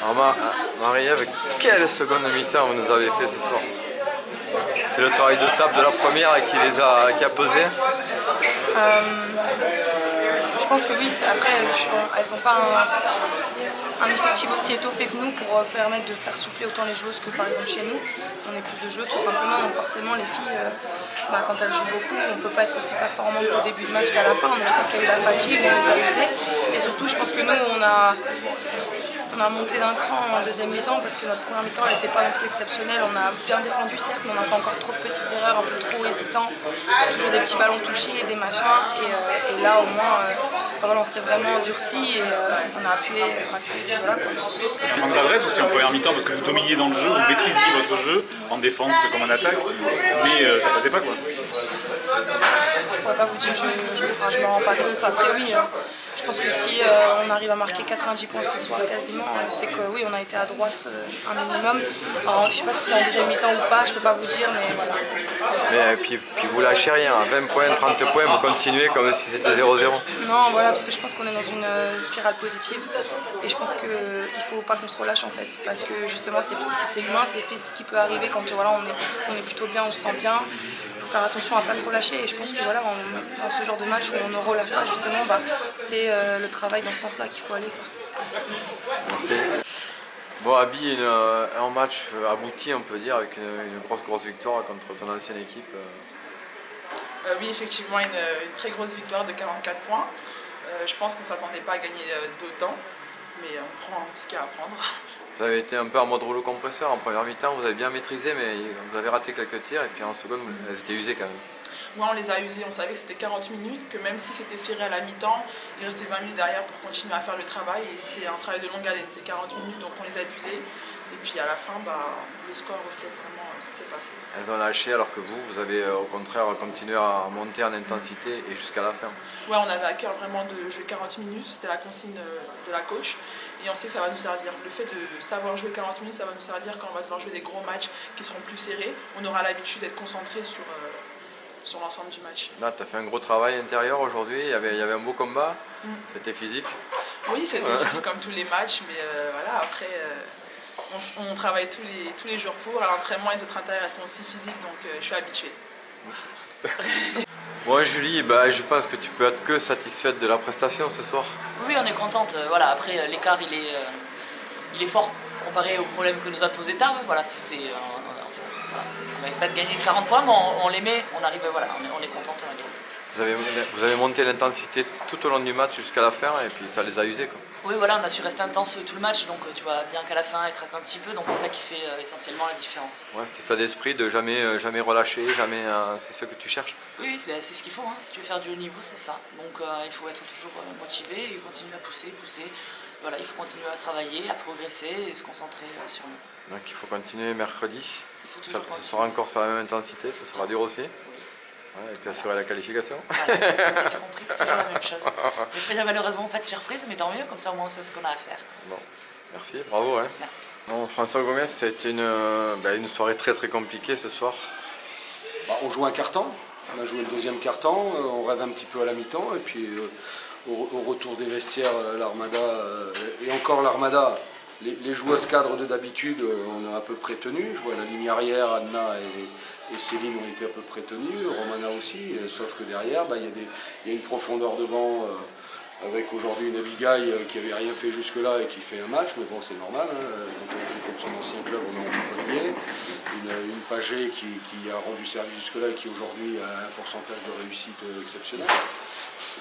Alors Marie-Ève, quelle seconde mi-temps vous nous avez fait ce soir? C'est le travail de sable de la première qui a pesé? Je pense que oui, après elles n'ont pas un effectif aussi étoffé que nous pour permettre de faire souffler autant les joueuses que par exemple chez nous. On est plus de joueuses tout simplement, donc forcément les filles, quand elles jouent beaucoup, on ne peut pas être aussi performant qu'au début de match qu'à la fin, donc je pense qu'il y a eu la fatigue, on les a usées. Et surtout je pense que nous on a monté d'un cran en deuxième mi-temps parce que notre première mi-temps n'était pas non plus exceptionnelle. On a bien défendu certes, mais on a fait encore trop de petites erreurs, un peu trop hésitant, toujours des petits ballons touchés, des machins. Et là au moins, voilà, on s'est vraiment endurci et on a appuyé. Voilà, quoi. Il y a un manque d'adresse aussi en première mi-temps parce que vous dominiez dans le jeu, vous maîtrisiez votre jeu en défense comme en attaque, mais ça passait pas quoi. Je pourrais pas vous dire, je me rends pas compte. Après oui, je pense que si on arrive à marquer 90 points ce soir quasiment, c'est que oui, on a été à droite un minimum. Alors, je sais pas si c'est en deuxième mi-temps ou pas, je peux pas vous dire, mais voilà. Mais puis vous lâchez rien, 20 points, 30 points, vous continuez comme si c'était 0-0. Non, voilà, parce que je pense qu'on est dans une spirale positive et je pense qu'il ne faut pas qu'on se relâche en fait, parce que justement c'est humain, c'est ce qui peut arriver quand voilà, on est plutôt bien, on se sent bien. Il faut faire attention à ne pas se relâcher et je pense que voilà, dans ce genre de match où on ne relâche pas justement, c'est le travail dans ce sens-là qu'il faut aller, quoi. Merci. Bon, Abby, un match abouti, on peut dire, avec une grosse victoire contre ton ancienne équipe. Oui, effectivement, une très grosse victoire de 44 points. Je pense qu'on ne s'attendait pas à gagner d'autant, mais on prend ce qu'il y a à prendre. Vous avez été un peu en mode rouleau compresseur en première mi-temps, vous avez bien maîtrisé, mais vous avez raté quelques tirs, et puis en seconde, elles étaient usées quand même. Ouais, on les a usés, on savait que c'était 40 minutes, que même si c'était serré à la mi-temps, il restait 20 minutes derrière pour continuer à faire le travail, et c'est un travail de longue haleine, c'est 40 minutes, donc on les a abusés. Et puis à la fin, le score reflète vraiment ce qui s'est passé. Elles ont lâché alors que vous avez au contraire continué à monter en intensité et jusqu'à la fin. Ouais, on avait à cœur vraiment de jouer 40 minutes, c'était la consigne de la coach. Et on sait que ça va nous servir. Le fait de savoir jouer 40 minutes, ça va nous servir quand on va devoir jouer des gros matchs qui seront plus serrés. On aura l'habitude d'être concentré sur l'ensemble du match. Là, tu as fait un gros travail intérieur aujourd'hui, il y avait un beau combat, c'était physique. Oui, c'était physique comme tous les matchs, mais voilà, après... On travaille tous les jours pour, à l'entraînement les autres intérieurs sont aussi physiques, donc je suis habituée. Bon Julie, je pense que tu peux être que satisfaite de la prestation ce soir. Oui, on est contente. Voilà, après l'écart il est fort comparé aux problèmes que nous a posé Tarbes. Voilà, on n'avait pas de gagner 40 points, mais on les met, on arrive, voilà, on est contente. Vous avez monté l'intensité tout au long du match jusqu'à la fin et puis ça les a usés, quoi. Oui, voilà, on a su rester intense tout le match, donc tu vois bien qu'à la fin elle craque un petit peu, donc c'est ça qui fait essentiellement la différence. Ouais, cet état d'esprit de jamais relâcher, c'est ce que tu cherches. Oui, c'est ce qu'il faut, hein. Si tu veux faire du haut niveau, c'est ça. Donc il faut être toujours motivé et continuer à pousser. Voilà, il faut continuer à travailler, à progresser et se concentrer sur nous. Donc il faut continuer mercredi. Ça sera continuer. encore sur la même intensité, ça sera dur aussi. Ouais, et puis assurer la qualification. Ouais, tu as compris, c'est toujours la même chose. Il n'y a malheureusement pas de surprise, mais tant mieux, comme ça au moins on sait ce qu'on a à faire. Bon, merci, bravo. Hein. Merci. Bon, François Gomez, c'était une soirée très compliquée ce soir. On joue un quart-temps, on a joué le deuxième quart-temps, on rêve un petit peu à la mi-temps, et puis au retour des vestiaires, l'Armada, et encore l'Armada, les joueuses cadres de d'habitude, on a à peu près tenu. Je vois la ligne arrière, Anna et Céline ont été à peu près tenues, Romana aussi, sauf que derrière, il y a une profondeur de banc avec aujourd'hui une Abigail qui n'avait rien fait jusque-là et qui fait un match, mais bon, c'est normal, hein, quand on joue contre son ancien club, on a envie de briller. Une Pagé qui a rendu service jusque-là et qui aujourd'hui a un pourcentage de réussite exceptionnel.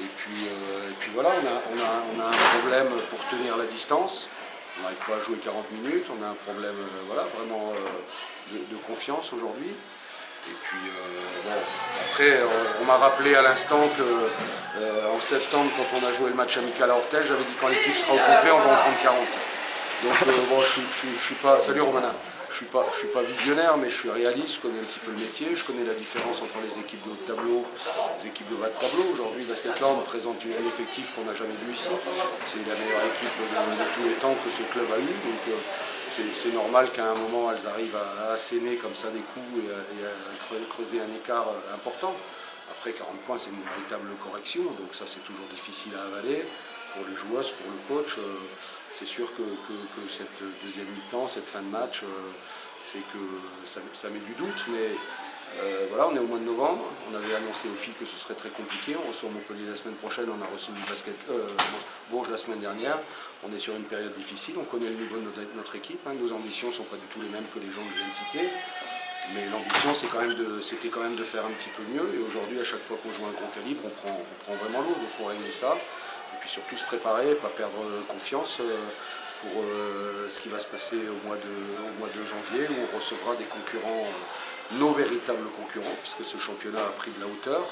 Et puis voilà, on a un problème pour tenir la distance. On n'arrive pas à jouer 40 minutes, on a un problème vraiment de confiance aujourd'hui. Et puis après, on m'a rappelé à l'instant qu'en septembre, quand on a joué le match amical à Orthez, j'avais dit quand l'équipe sera au complet, on va en prendre 40. Donc bon, je suis pas... Salut Romana. Je suis pas visionnaire, mais je suis réaliste, je connais un petit peu le métier, je connais la différence entre les équipes de haut de tableau et les équipes de bas de tableau. Aujourd'hui, Basketland présente un effectif qu'on n'a jamais vu ici. C'est la meilleure équipe de tous les temps que ce club a eu. Donc c'est normal qu'à un moment, elles arrivent à asséner comme ça des coups et à creuser un écart important. Après, 40 points, c'est une véritable correction, donc ça c'est toujours difficile à avaler. pour les joueuses, pour le coach, c'est sûr que cette deuxième mi-temps, cette fin de match, fait que ça met du doute. Mais voilà, on est au mois de novembre. On avait annoncé aux filles que ce serait très compliqué. On reçoit Montpellier la semaine prochaine, on a reçu du basket Bourges la semaine dernière. On est sur une période difficile, on connaît le niveau de notre équipe. Hein. Nos ambitions ne sont pas du tout les mêmes que les gens que je viens de citer. Mais l'ambition, c'était quand même de faire un petit peu mieux. Et aujourd'hui, à chaque fois qu'on joue un gros calibre, on prend vraiment l'eau. Donc il faut régler ça. Et puis surtout se préparer, pas perdre confiance pour ce qui va se passer au mois de janvier, où on recevra des concurrents, nos véritables concurrents, puisque ce championnat a pris de la hauteur,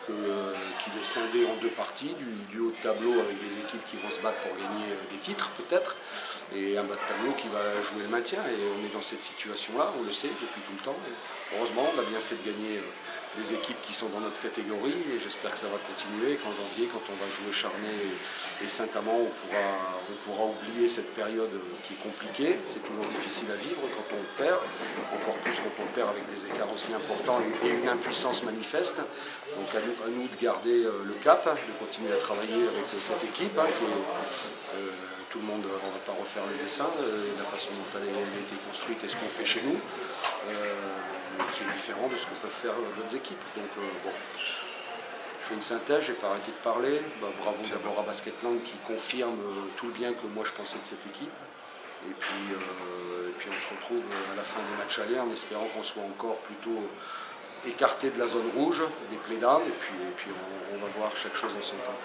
qu'il est scindé en deux parties, du haut de tableau avec des équipes qui vont se battre pour gagner des titres peut-être, et un bas de tableau qui va jouer le maintien. Et on est dans cette situation-là, on le sait depuis tout le temps. Et heureusement, on a bien fait de gagner des équipes qui sont dans notre catégorie, et j'espère que ça va continuer, qu'en janvier, quand on va jouer Charnay et Saint-Amand, on pourra oublier cette période qui est compliquée. C'est toujours difficile à vivre quand on perd, encore plus quand on perd avec des écarts aussi importants et une impuissance manifeste. Donc à nous de garder le cap, de continuer à travailler avec cette équipe, hein, qui est, tout le monde, on ne va pas refaire le dessin, la façon dont elle a été construite et ce qu'on fait chez nous, qui est différent de ce que peuvent faire d'autres équipes. Donc bon, je fais une synthèse, je n'ai pas arrêté de parler. Bravo d'abord à Basketland qui confirme tout le bien que moi je pensais de cette équipe. Et puis on se retrouve à la fin des matchs allés en espérant qu'on soit encore plutôt écarté de la zone rouge, des play-downs, et puis on va voir chaque chose en son temps.